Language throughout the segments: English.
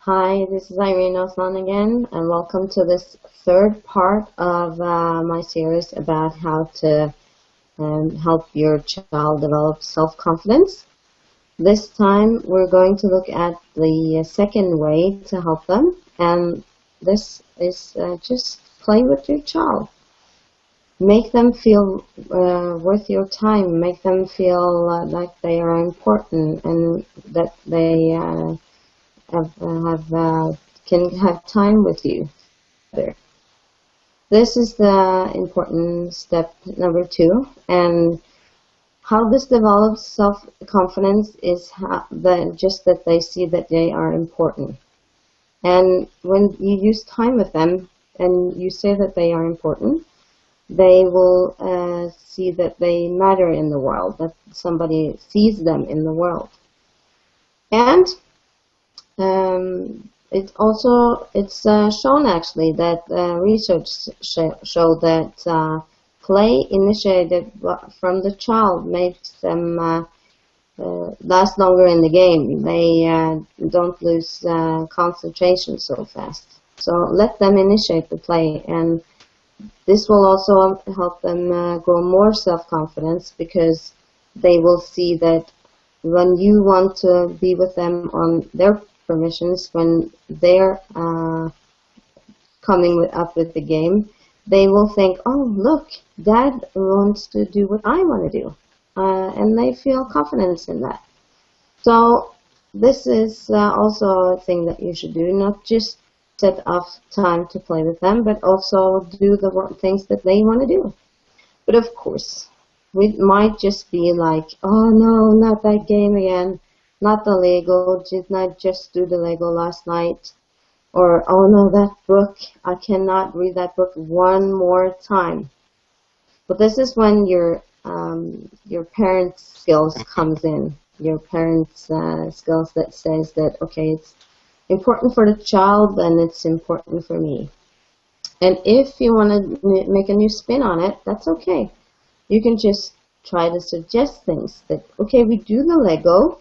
Hi, this is Irene Aasland again, and welcome to this third part of my series about how to help your child develop self-confidence. This time we're going to look at the second way to help them, and this is just play with your child. Make them feel worth your time, make them feel like they are important and that they can have time with you. This is the important step number 2, and how this develops self-confidence is just that they see that they are important. And when you use time with them and you say that they are important, they will see that they matter in the world, that somebody sees them in the world. And it's shown actually that research show that play initiated from the child makes them last longer in the game. They don't lose concentration so fast. So let them initiate the play, and this will also help them grow more self-confidence, because they will see that when you want to be with them on their permissions, when they're coming up with the game, they will think, oh, look, Dad wants to do what I want to do. And they feel confidence in that. So this is also a thing that you should do, not just set off time to play with them, but also do the things that they want to do. But of course, we might just be like, oh no, not that game again, not the Lego, didn't I just do the Lego last night? Or, oh no, that book, I cannot read that book one more time. But this is when your parents' skills comes in, your parents' skills that says that, okay, it's important for the child, then it's important for me. And if you want to make a new spin on it, that's okay. You can just try to suggest things that, okay, we do the Lego,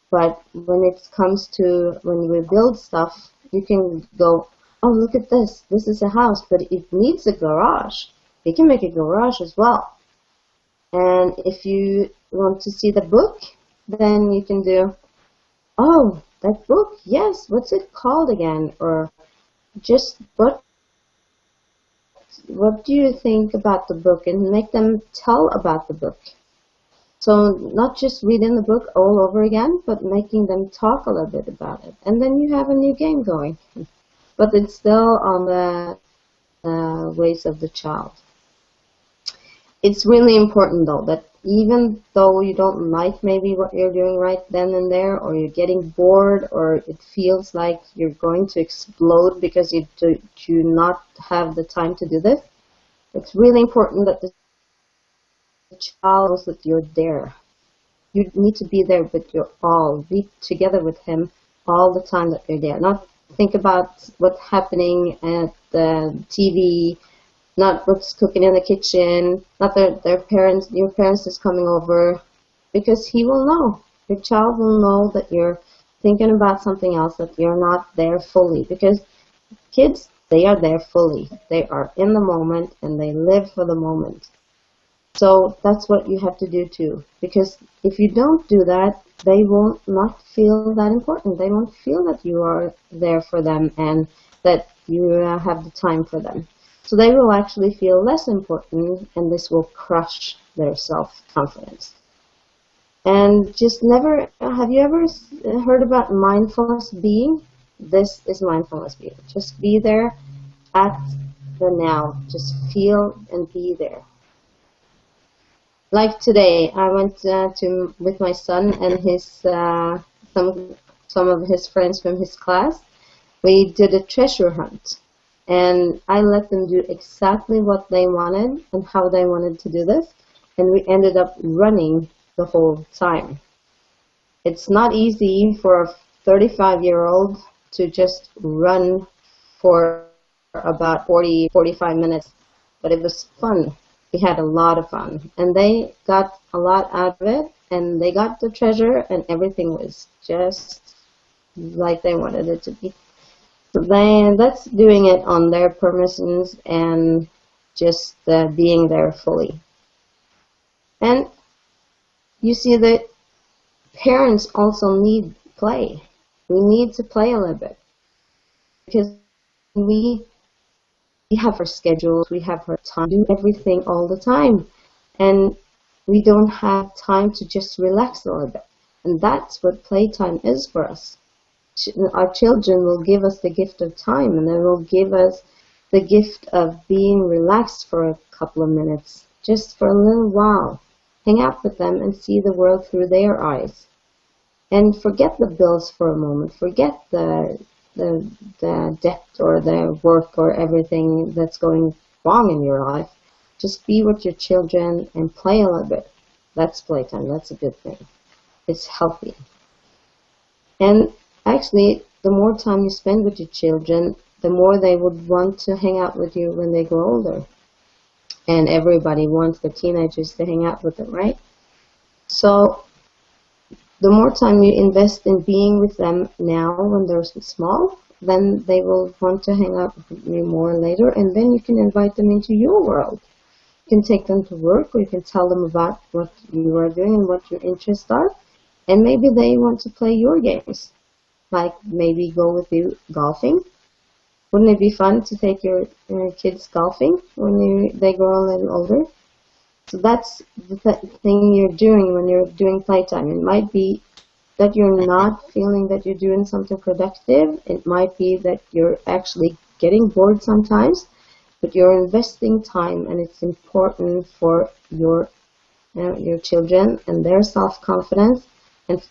but when it comes to when we build stuff, you can go, oh, look at this. This is a house, but it needs a garage. We can make a garage as well. And if you want to see the book, then you can do, oh, that book, yes, what's it called again? Or just what do you think about the book? And make them tell about the book. So not just reading the book all over again, but making them talk a little bit about it. And then you have a new game going. But it's still on the ways of the child. It's really important, though, that even though you don't like maybe what you're doing right then and there, or you're getting bored, or it feels like you're going to explode because you do not have the time to do this, it's really important that the child knows that you're there. You need to be there with your all. Be together with him all the time that you're there. Not think about what's happening at the TV, not what's cooking in the kitchen, not that your parents is coming over, because he will know. Your child will know that you're thinking about something else, that you're not there fully. Because kids, they are there fully. They are in the moment and they live for the moment. So that's what you have to do too. Because if you don't do that, they will not feel that important. They won't feel that you are there for them and that you have the time for them. So they will actually feel less important, and this will crush their self-confidence. And just never, have you ever heard about mindfulness being? This is mindfulness being. Just be there at the now. Just feel and be there. Like today, I went with my son and his some of his friends from his class. We did a treasure hunt. And I let them do exactly what they wanted and how they wanted to do this. And we ended up running the whole time. It's not easy for a 35-year-old to just run for about 45 minutes. But it was fun. We had a lot of fun. And they got a lot out of it. And they got the treasure, and everything was just like they wanted it to be. So that's doing it on their permissions and just being there fully. And you see that parents also need play. We need to play a little bit because we have our schedules, we have our time, do everything all the time, and we don't have time to just relax a little bit. And that's what playtime is for us. Our children will give us the gift of time, and they will give us the gift of being relaxed for a couple of minutes, just for a little while. Hang out with them and see the world through their eyes. And forget the bills for a moment. Forget the debt or the work or everything that's going wrong in your life. Just be with your children and play a little bit. That's playtime. That's a good thing. It's healthy. And actually, the more time you spend with your children, the more they would want to hang out with you when they grow older. And everybody wants the teenagers to hang out with them, right? So the more time you invest in being with them now when they're small, then they will want to hang out with you more later, and then you can invite them into your world. You can take them to work, or you can tell them about what you are doing and what your interests are, and maybe they want to play your games, like maybe go with you golfing. Wouldn't it be fun to take your kids golfing when they grow a little older? So that's the thing you're doing when you're doing playtime. It might be that you're not feeling that you're doing something productive. It might be that you're actually getting bored sometimes, but you're investing time, and it's important for your children and their self-confidence and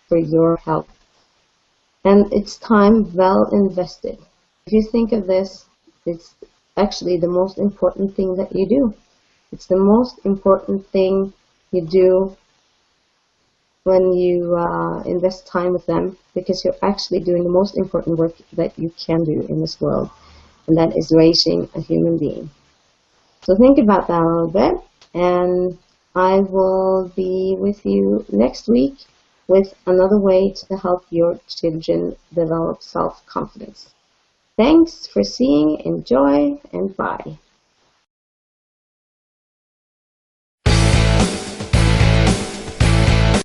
for your health. And it's time well invested. If you think of this, it's actually the most important thing that you do. It's the most important thing you do when you invest time with them, because you're actually doing the most important work that you can do in this world, and that is raising a human being. So think about that a little bit, and I will be with you next week with another way to help your children develop self-confidence. Thanks for seeing, enjoy, and bye.